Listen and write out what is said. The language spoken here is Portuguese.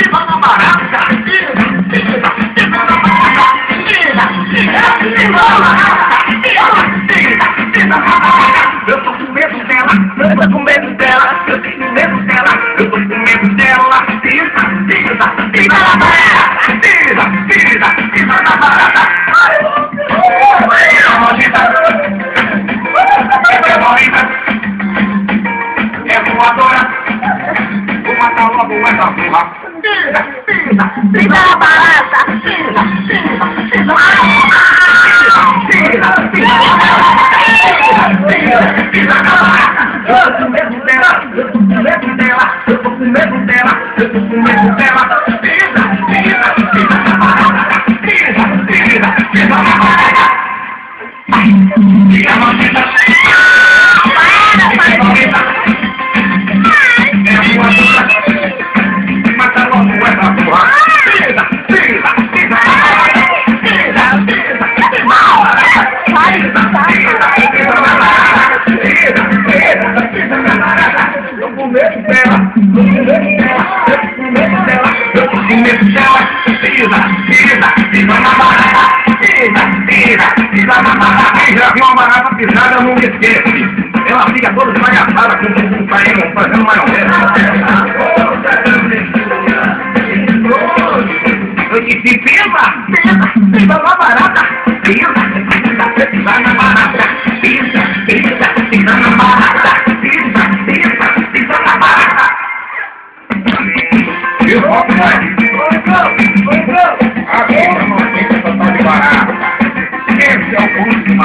pisa na barata, pisa na barata, pisa na barata, pisa na barata. Eu tô com medo dela, eu tô com medo dela, eu tenho medo dela, eu tô com medo dela. Pisa na barata, pisa na barata. É bonita, é voadora, vou matar logo essa porra. Pisa na barata, pisa na barata, pisa na barata. Eu tô com medo dela, eu tô com medo dela, eu tô com medo dela, eu tô com medo dela. Pisa na barata, pisa na barata. Fica bonita, fica bonita, é voadora, mata logo essa porra. Pisa na barata, pisa na barata, pisa na barata, pisa na barata. Eu com medo dela, eu com medo dela, eu com medo dela, eu tô com medo dela. Pisa na barata, pisa na barata. Quem já viu uma barata pisada não me esquece. Ela fica toda desmagaçada com o bumbum saindo, fazendo maionese. Eu disse pisa na barata, pisa na barata, pisa na barata, pisa na barata. E o foco vai. Agora não tem essa tal de barata. Esse é o último.